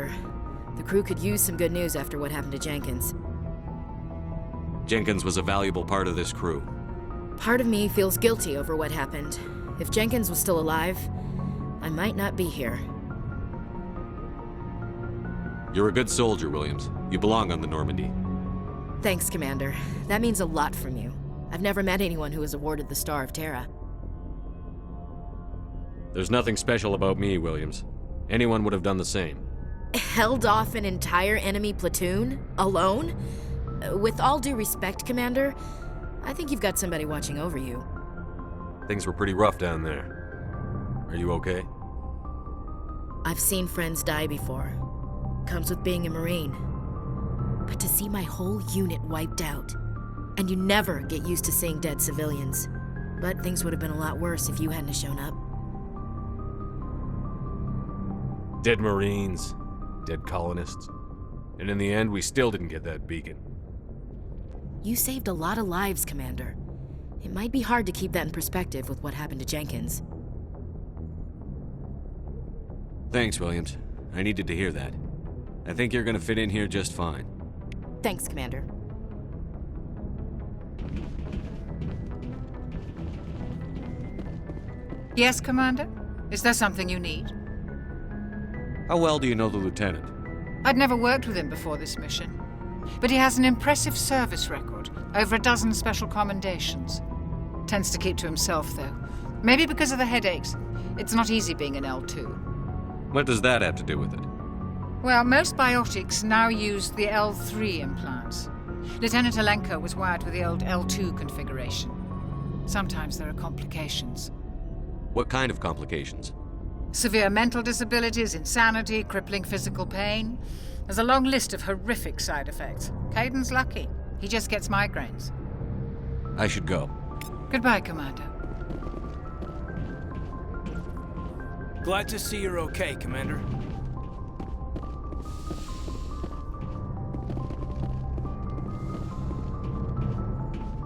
Commander. The crew could use some good news after what happened to Jenkins. Jenkins was a valuable part of this crew. Part of me feels guilty over what happened. If Jenkins was still alive, I might not be here. You're a good soldier, Williams. You belong on the Normandy. Thanks, Commander. That means a lot from you. I've never met anyone who was awarded the Star of Terra. There's nothing special about me, Williams. Anyone would have done the same. Held off an entire enemy platoon? Alone? With all due respect, Commander, I think you've got somebody watching over you. Things were pretty rough down there. Are you okay? I've seen friends die before. Comes with being a Marine. But to see my whole unit wiped out, and you never get used to seeing dead civilians. But things would have been a lot worse if you hadn't shown up. Dead Marines, dead colonists. And in the end, we still didn't get that beacon. You saved a lot of lives, Commander. It might be hard to keep that in perspective with what happened to Jenkins. Thanks, Williams. I needed to hear that. I think you're gonna fit in here just fine. Thanks, Commander. Yes, Commander? Is there something you need? How well do you know the lieutenant? I'd never worked with him before this mission. But he has an impressive service record, over a dozen special commendations. Tends to keep to himself, though. Maybe because of the headaches. It's not easy being an L2. What does that have to do with it? Well, most biotics now use the L3 implants. Lieutenant Alenko was wired with the old L2 configuration. Sometimes there are complications. What kind of complications? Severe mental disabilities, insanity, crippling physical pain. There's a long list of horrific side effects. Caden's lucky. He just gets migraines. I should go. Goodbye, Commander. Glad to see you're okay, Commander.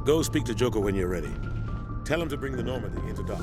Go speak to Joker when you're ready. Tell him to bring the Normandy into dock.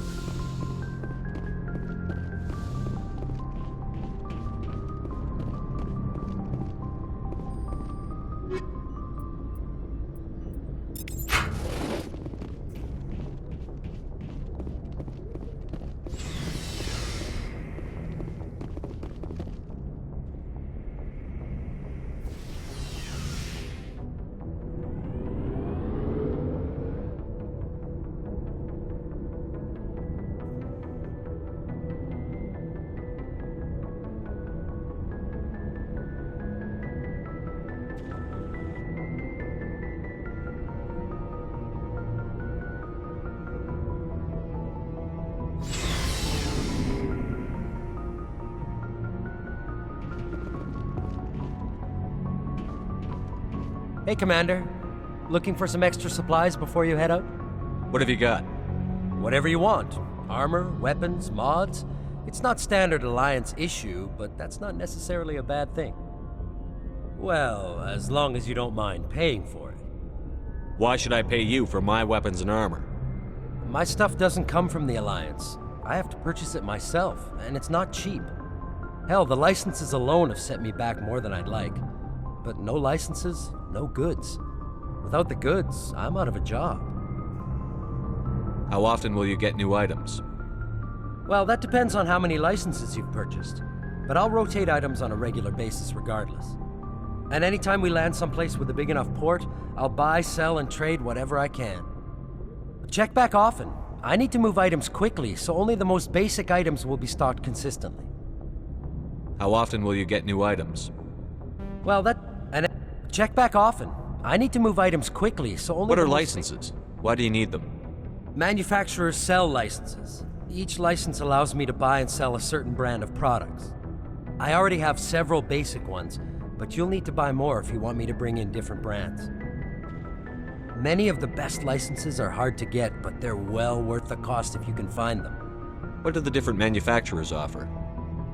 Hey, Commander. Looking for some extra supplies before you head out? What have you got? Whatever you want. Armor, weapons, mods. It's not standard Alliance issue, but that's not necessarily a bad thing. Well, as long as you don't mind paying for it. Why should I pay you for my weapons and armor? My stuff doesn't come from the Alliance. I have to purchase it myself, and it's not cheap. Hell, the licenses alone have set me back more than I'd like. But no licenses, no goods. Without the goods, I'm out of a job. How often will you get new items? Well, that depends on how many licenses you've purchased. But I'll rotate items on a regular basis regardless. And anytime we land someplace with a big enough port, I'll buy, sell, and trade whatever I can. But check back often. I need to move items quickly, so only the most basic items will be stocked consistently. How often will you get new items? Well, check back often. I need to move items quickly, so only... What are licenses? Why do you need them? Manufacturers sell licenses. Each license allows me to buy and sell a certain brand of products. I already have several basic ones, but you'll need to buy more if you want me to bring in different brands. Many of the best licenses are hard to get, but they're well worth the cost if you can find them. What do the different manufacturers offer?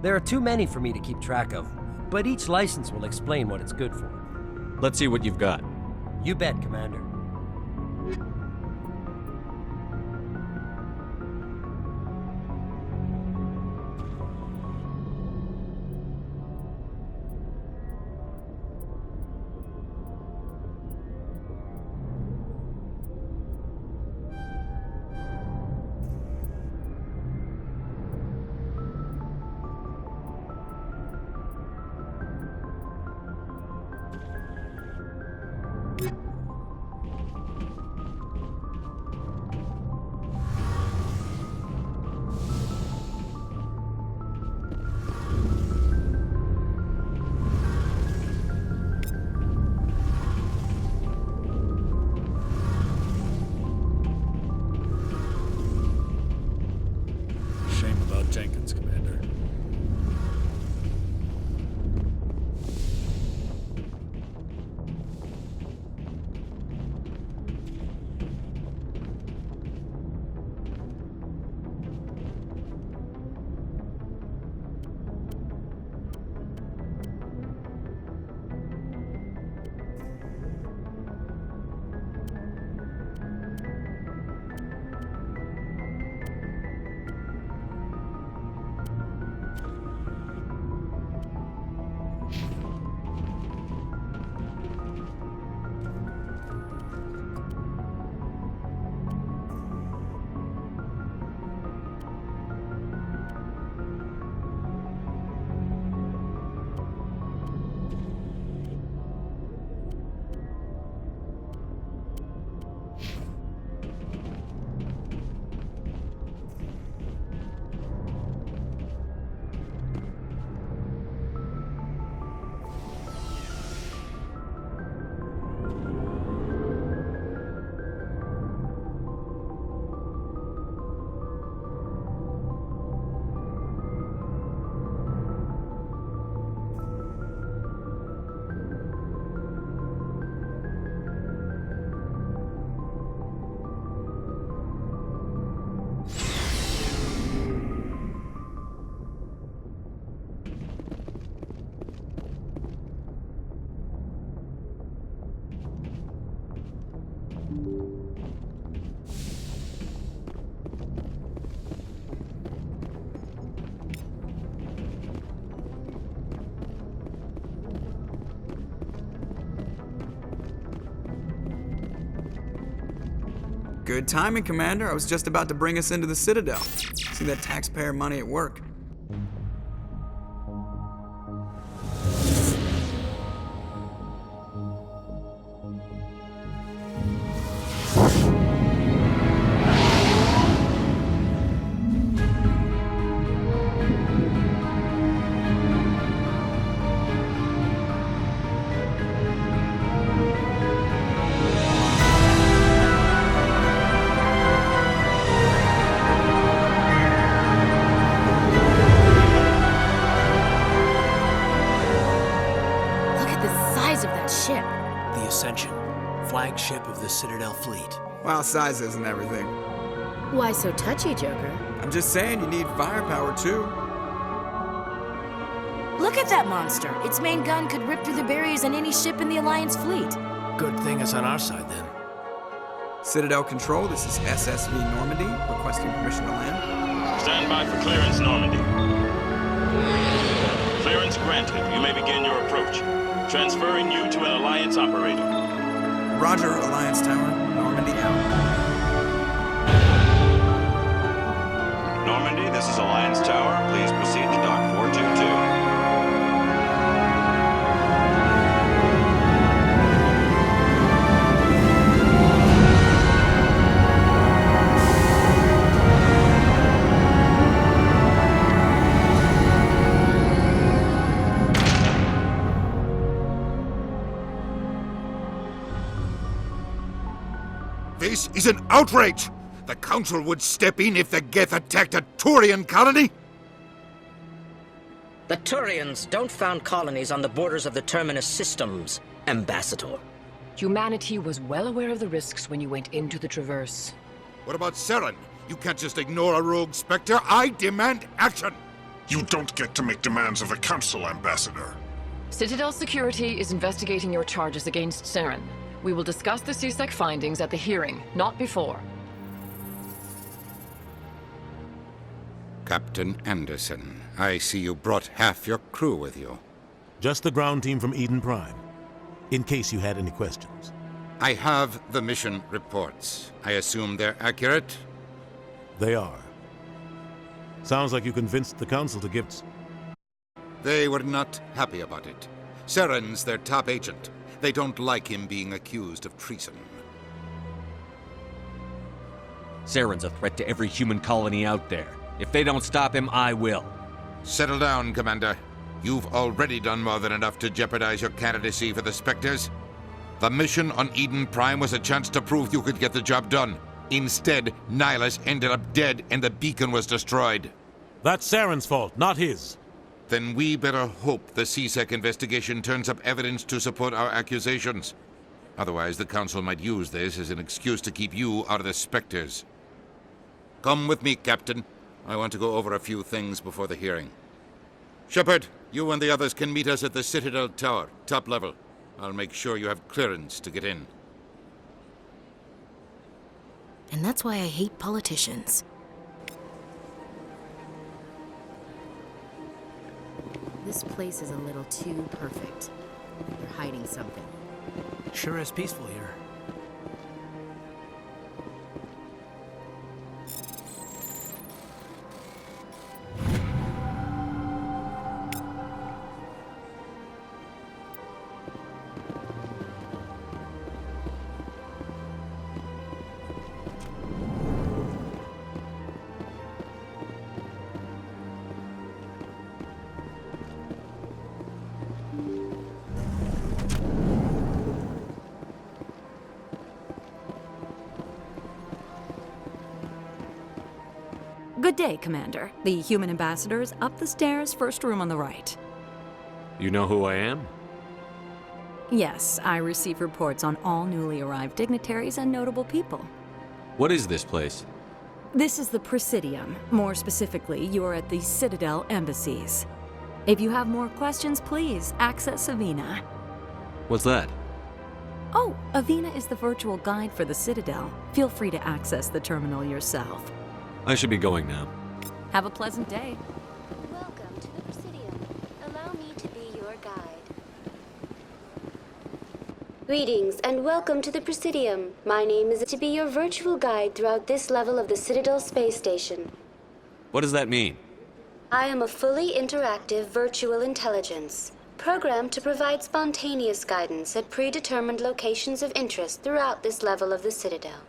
There are too many for me to keep track of, but each license will explain what it's good for. Let's see what you've got. You bet, Commander. Good timing, Commander. I was just about to bring us into the Citadel. See that taxpayer money at work. Look at the size of that ship. The Ascension, flagship of the Citadel fleet. Well, size isn't everything. Why so touchy, Joker? I'm just saying you need firepower, too. Look at that monster. Its main gun could rip through the barriers in any ship in the Alliance fleet. Good thing it's on our side, then. Citadel Control, this is SSV Normandy, requesting permission to land. Stand by for clearance, Normandy. Clearance granted. You may begin your approach. Transferring you to an Alliance operator. Roger, Alliance Tower, Normandy out. Normandy, this is Alliance Tower. Please proceed to Dock 422. This is an outrage! The Council would step in if the Geth attacked a Turian colony? The Turians don't found colonies on the borders of the Terminus systems, Ambassador. Humanity was well aware of the risks when you went into the Traverse. What about Saren? You can't just ignore a rogue Spectre. I demand action! You don't get to make demands of the Council, Ambassador. Citadel Security is investigating your charges against Saren. We will discuss the CSEC findings at the hearing, not before. Captain Anderson, I see you brought half your crew with you. Just the ground team from Eden Prime, in case you had any questions. I have the mission reports. I assume they're accurate? They are. Sounds like you convinced the Council to give... They were not happy about it. Saren's their top agent. They don't like him being accused of treason. Saren's a threat to every human colony out there. If they don't stop him, I will. Settle down, Commander. You've already done more than enough to jeopardize your candidacy for the Spectres. The mission on Eden Prime was a chance to prove you could get the job done. Instead, Nihilus ended up dead and the beacon was destroyed. That's Saren's fault, not his. Then we better hope the CSEC investigation turns up evidence to support our accusations. Otherwise, the Council might use this as an excuse to keep you out of the Spectres. Come with me, Captain. I want to go over a few things before the hearing. Shepard, you and the others can meet us at the Citadel Tower, top level. I'll make sure you have clearance to get in. And that's why I hate politicians. This place is a little too perfect. You're hiding something. Sure is peaceful here. Good day, Commander. The human ambassador is up the stairs, first room on the right. You know who I am? Yes, I receive reports on all newly arrived dignitaries and notable people. What is this place? This is the Presidium. More specifically, you are at the Citadel embassies. If you have more questions, please access Avina. What's that? Oh, Avina is the virtual guide for the Citadel. Feel free to access the terminal yourself. I should be going now. Have a pleasant day. Welcome to the Presidium. Allow me to be your guide. Greetings and welcome to the Presidium. My name is to be your virtual guide throughout this level of the Citadel space station. What does that mean? I am a fully interactive virtual intelligence, programmed to provide spontaneous guidance at predetermined locations of interest throughout this level of the Citadel.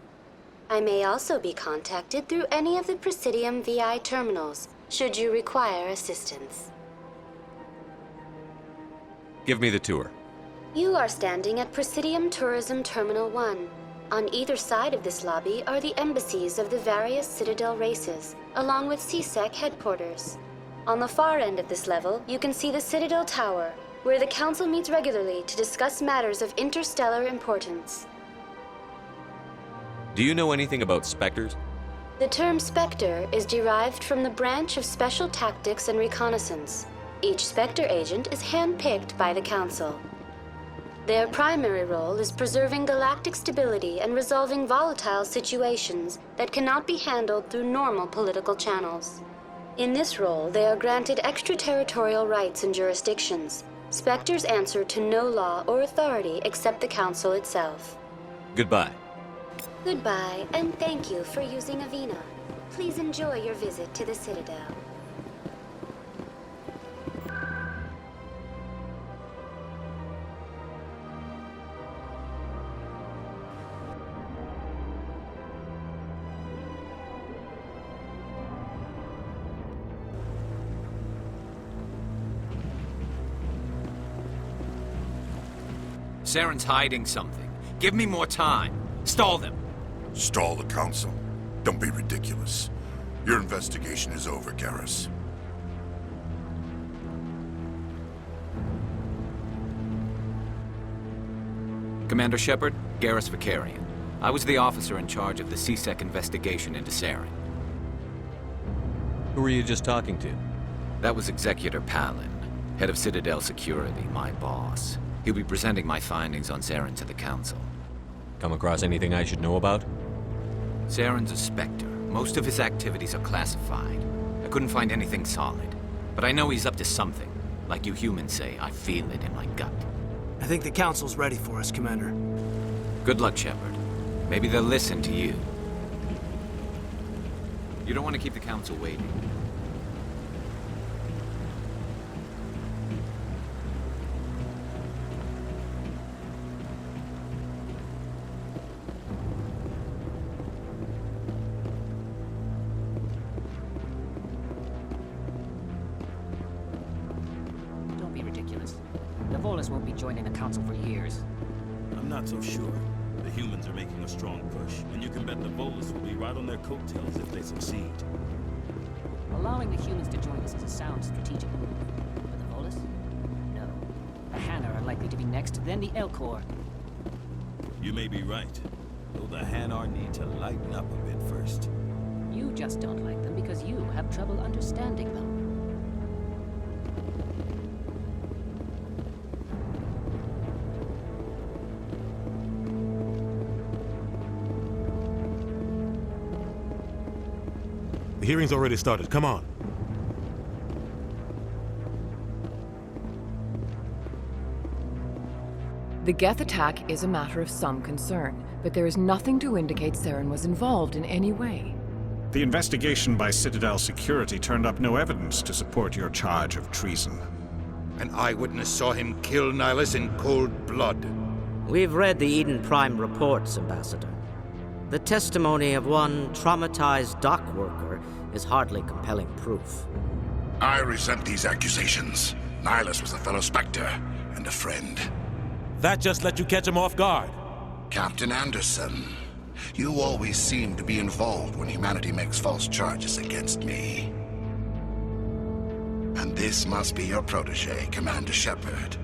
I may also be contacted through any of the Presidium VI terminals, should you require assistance. Give me the tour. You are standing at Presidium Tourism Terminal 1. On either side of this lobby are the embassies of the various Citadel races, along with CSEC headquarters. On the far end of this level, you can see the Citadel Tower, where the Council meets regularly to discuss matters of interstellar importance. Do you know anything about Spectres? The term Spectre is derived from the branch of Special Tactics and Reconnaissance. Each Spectre agent is handpicked by the Council. Their primary role is preserving galactic stability and resolving volatile situations that cannot be handled through normal political channels. In this role, they are granted extraterritorial rights and jurisdictions. Spectres answer to no law or authority except the Council itself. Goodbye. Goodbye, and thank you for using Avena. Please enjoy your visit to the Citadel. Saren's hiding something. Give me more time. Stall them. Stall the Council? Don't be ridiculous. Your investigation is over, Garrus. Commander Shepard, Garrus Vicarian. I was the officer in charge of the CSEC investigation into Saren. Who were you just talking to? That was Executor Palin, head of Citadel Security, my boss. He'll be presenting my findings on Saren to the Council. Come across anything I should know about? Saren's a Spectre. Most of his activities are classified. I couldn't find anything solid. But I know he's up to something. Like you humans say, I feel it in my gut. I think the Council's ready for us, Commander. Good luck, Shepard. Maybe they'll listen to you. You don't want to keep the Council waiting. Don't be ridiculous. The Volus won't be joining the Council for years. I'm not so sure. The humans are making a strong push, and you can bet the Volus will be right on their coattails if they succeed. Allowing the humans to join us is a sound strategic move. But the Volus? No. The Hanar are likely to be next, then the Elcor. You may be right, though the Hanar need to lighten up a bit first. You just don't like them because you have trouble understanding them. The hearing's already started. Come on. The Geth attack is a matter of some concern, but there is nothing to indicate Saren was involved in any way. The investigation by Citadel Security turned up no evidence to support your charge of treason. An eyewitness saw him kill Nihilus in cold blood. We've read the Eden Prime reports, Ambassador. The testimony of one traumatized dock worker is hardly compelling proof. I resent these accusations. Nihilus was a fellow Spectre and a friend. That just let you catch him off guard. Captain Anderson, you always seem to be involved when humanity makes false charges against me. And this must be your protege, Commander Shepard,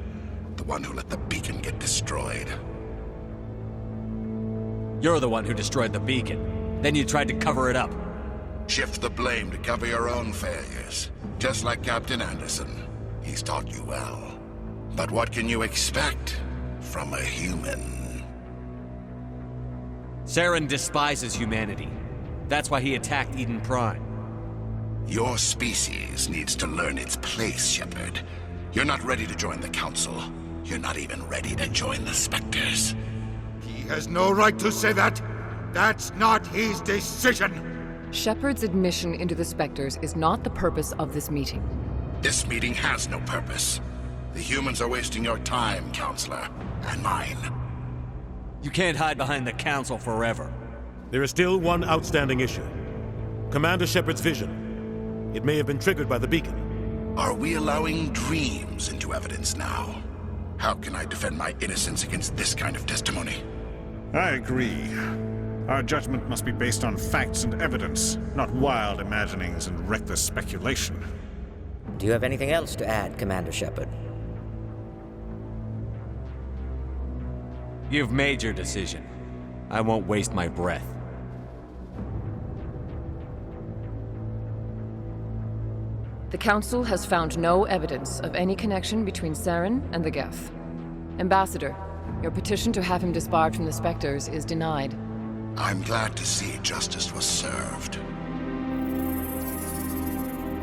the one who let the beacon get destroyed. You're the one who destroyed the beacon. Then you tried to cover it up. Shift the blame to cover your own failures. Just like Captain Anderson. He's taught you well. But what can you expect from a human? Saren despises humanity. That's why he attacked Eden Prime. Your species needs to learn its place, Shepard. You're not ready to join the Council. You're not even ready to join the Spectres. He has no right to say that. That's not his decision. Shepard's admission into the Spectres is not the purpose of this meeting. This meeting has no purpose. The humans are wasting your time, Counselor, and mine. You can't hide behind the Council forever. There is still one outstanding issue. Commander Shepard's vision. It may have been triggered by the beacon. Are we allowing dreams into evidence now? How can I defend my innocence against this kind of testimony? I agree. Our judgment must be based on facts and evidence, not wild imaginings and reckless speculation. Do you have anything else to add, Commander Shepard? You've made your decision. I won't waste my breath. The Council has found no evidence of any connection between Saren and the Geth. Ambassador, your petition to have him disbarred from the Spectres is denied. I'm glad to see justice was served.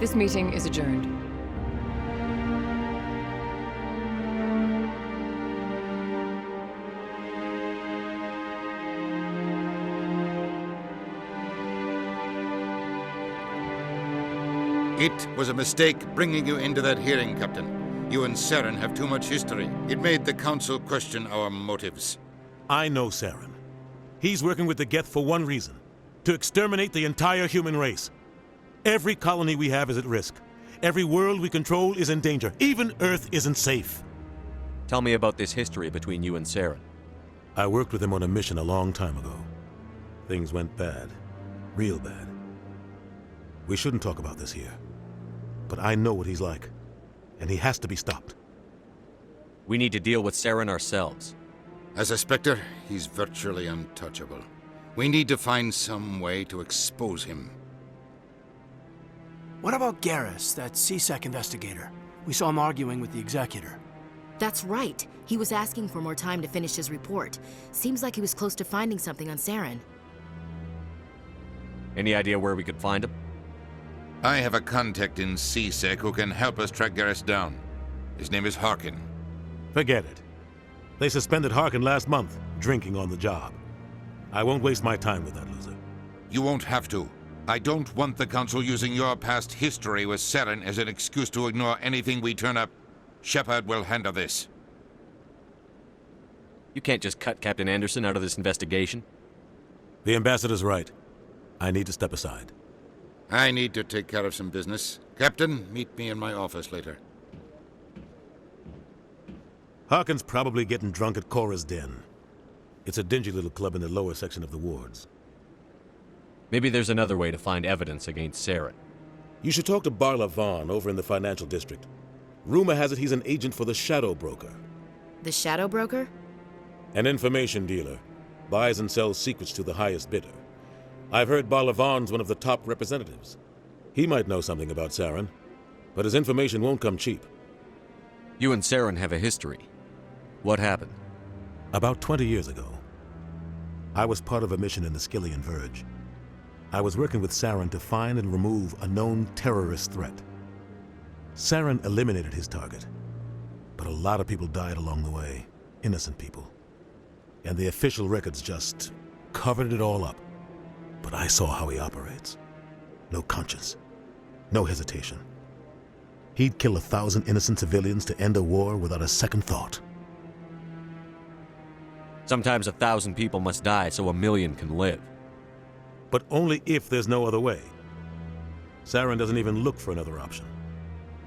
This meeting is adjourned. It was a mistake bringing you into that hearing, Captain. You and Saren have too much history. It made the Council question our motives. I know Saren. He's working with the Geth for one reason: to exterminate the entire human race. Every colony we have is at risk. Every world we control is in danger. Even Earth isn't safe. Tell me about this history between you and Saren. I worked with him on a mission a long time ago. Things went bad. Real bad. We shouldn't talk about this here. But I know what he's like. And he has to be stopped. We need to deal with Saren ourselves. As a Spectre, he's virtually untouchable. We need to find some way to expose him. What about Garrus, that CSEC investigator? We saw him arguing with the Executor. That's right. He was asking for more time to finish his report. Seems like he was close to finding something on Saren. Any idea where we could find him? I have a contact in CSEC who can help us track Garrus down. His name is Harkin. Forget it. They suspended Harkin last month, drinking on the job. I won't waste my time with that loser. You won't have to. I don't want the Council using your past history with Saren as an excuse to ignore anything we turn up. Shepard will handle this. You can't just cut Captain Anderson out of this investigation. The Ambassador's right. I need to step aside. I need to take care of some business. Captain, meet me in my office later. Harkin's probably getting drunk at Cora's Den. It's a dingy little club in the lower section of the wards. Maybe there's another way to find evidence against Saren. You should talk to Barla Vaughn over in the financial district. Rumor has it he's an agent for the Shadow Broker. The Shadow Broker? An information dealer. Buys and sells secrets to the highest bidder. I've heard Barla Vaughn's one of the top representatives. He might know something about Saren, but his information won't come cheap. You and Saren have a history. What happened? About 20 years ago, I was part of a mission in the Skillian Verge. I was working with Saren to find and remove a known terrorist threat. Saren eliminated his target, but a lot of people died along the way, innocent people. And the official records just covered it all up. But I saw how he operates. No conscience, no hesitation. He'd kill 1,000 innocent civilians to end a war without a second thought. Sometimes 1,000 people must die so 1,000,000 can live. But only if there's no other way. Saren doesn't even look for another option.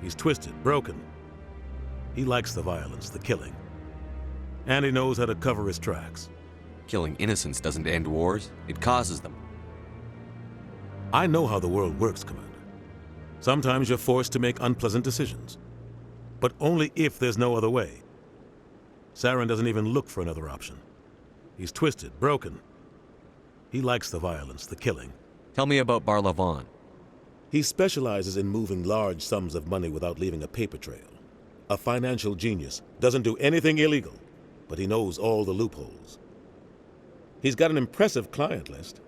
He's twisted, broken. He likes the violence, the killing. And he knows how to cover his tracks. Killing innocents doesn't end wars, it causes them. I know how the world works, Commander. Sometimes you're forced to make unpleasant decisions. But only if there's no other way. Saren doesn't even look for another option. He's twisted, broken. He likes the violence, the killing. Tell me about Barla Vaughn. He specializes in moving large sums of money without leaving a paper trail. A financial genius, doesn't do anything illegal, but he knows all the loopholes. He's got an impressive client list.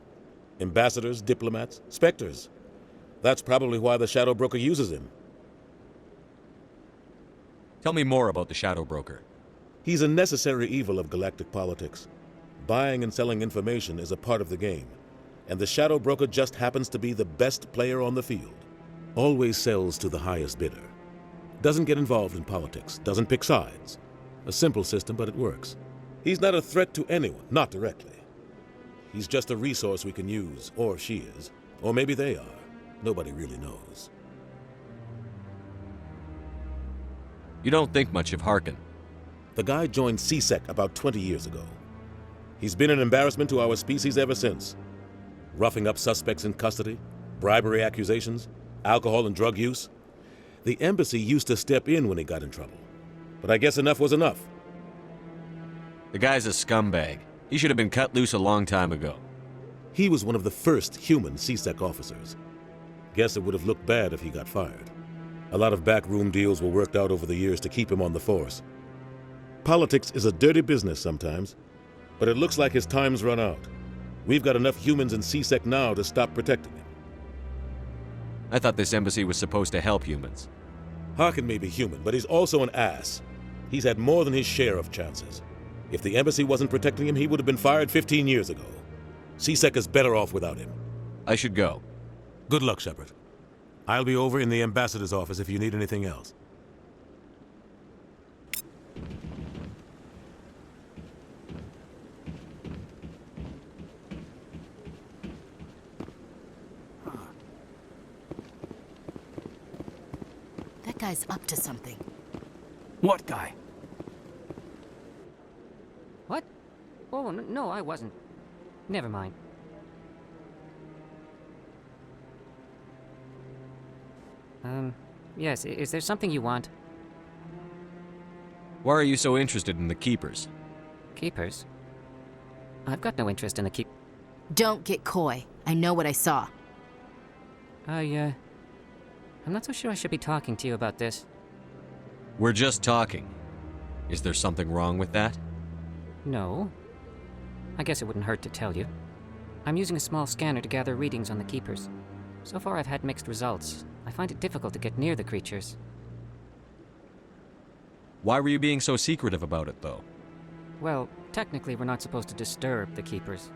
Ambassadors, diplomats, specters. That's probably why the Shadow Broker uses him. Tell me more about the Shadow Broker. He's a necessary evil of galactic politics. Buying and selling information is a part of the game, and the Shadow Broker just happens to be the best player on the field. Always sells to the highest bidder. Doesn't get involved in politics, doesn't pick sides. A simple system, but it works. He's not a threat to anyone, not directly. He's just a resource we can use, or she is. Or maybe they are. Nobody really knows. You don't think much of Harkin. The guy joined CSEC about 20 years ago. He's been an embarrassment to our species ever since. Roughing up suspects in custody, bribery accusations, alcohol and drug use. The embassy used to step in when he got in trouble. But I guess enough was enough. The guy's a scumbag. He should have been cut loose a long time ago. He was one of the first human CSEC officers. Guess it would have looked bad if he got fired. A lot of backroom deals were worked out over the years to keep him on the force. Politics is a dirty business sometimes, but it looks like his time's run out. We've got enough humans in CSEC now to stop protecting him. I thought this embassy was supposed to help humans. Harkin may be human, but he's also an ass. He's had more than his share of chances. If the embassy wasn't protecting him, he would have been fired 15 years ago. CSEC is better off without him. I should go. Good luck, Shepard. I'll be over in the ambassador's office if you need anything else. That guy's up to something. What guy? What? Oh, no, I wasn't. Never mind. Yes, is there something you want? Why are you so interested in the Keepers? Keepers? I've got no interest in the keep... Don't get coy. I know what I saw. I'm not so sure I should be talking to you about this. We're just talking. Is there something wrong with that? No. I guess it wouldn't hurt to tell you. I'm using a small scanner to gather readings on the Keepers. So far I've had mixed results. I find it difficult to get near the creatures. Why were you being so secretive about it, though? Well, technically we're not supposed to disturb the Keepers.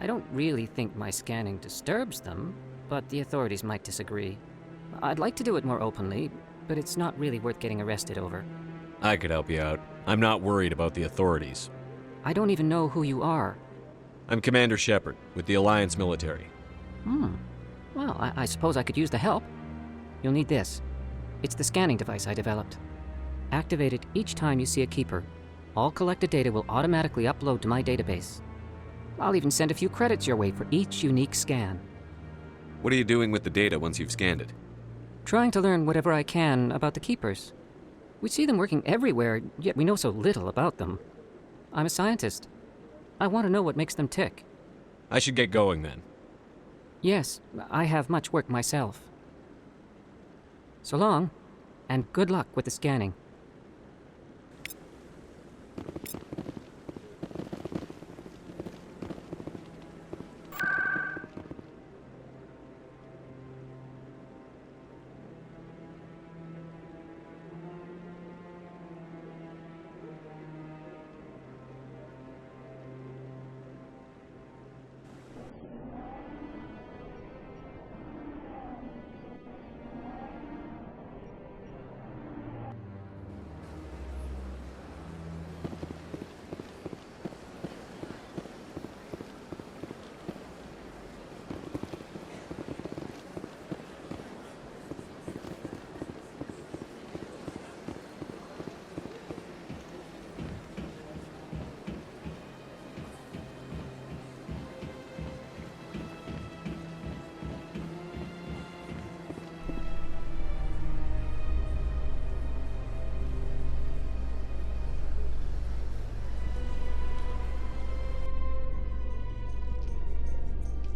I don't really think my scanning disturbs them, but the authorities might disagree. I'd like to do it more openly, but it's not really worth getting arrested over. I could help you out. I'm not worried about the authorities. I don't even know who you are. I'm Commander Shepard, with the Alliance military. Well, I suppose I could use the help. You'll need this. It's the scanning device I developed. Activate it each time you see a Keeper. All collected data will automatically upload to my database. I'll even send a few credits your way for each unique scan. What are you doing with the data once you've scanned it? Trying to learn whatever I can about the Keepers. We see them working everywhere, yet we know so little about them. I'm a scientist. I want to know what makes them tick. I should get going then. Yes, I have much work myself. So long, and good luck with the scanning.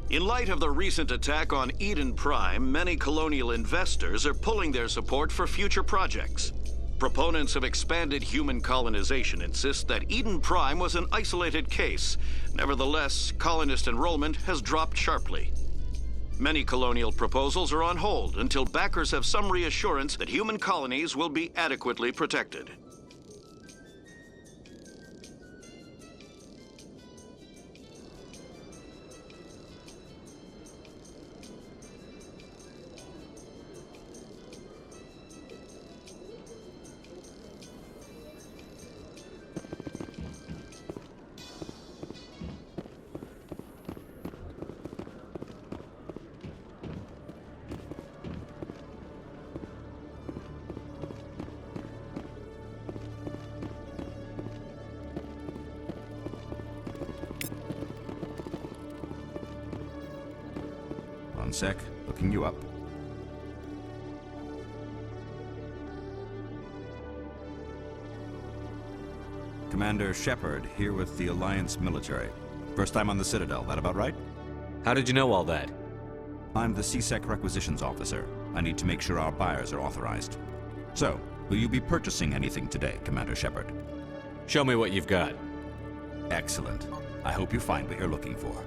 In light of the recent attack on Eden Prime, many colonial investors are pulling their support for future projects. Proponents of expanded human colonization insist that Eden Prime was an isolated case. Nevertheless, colonist enrollment has dropped sharply. Many colonial proposals are on hold until backers have some reassurance that human colonies will be adequately protected. sec. Looking you up. Commander Shepard, here with the Alliance military. First time on the Citadel, that about right? How did you know all that? I'm the CSEC requisitions officer. I need to make sure our buyers are authorized. So, will you be purchasing anything today, Commander Shepard? Show me what you've got. Excellent. I hope you find what you're looking for.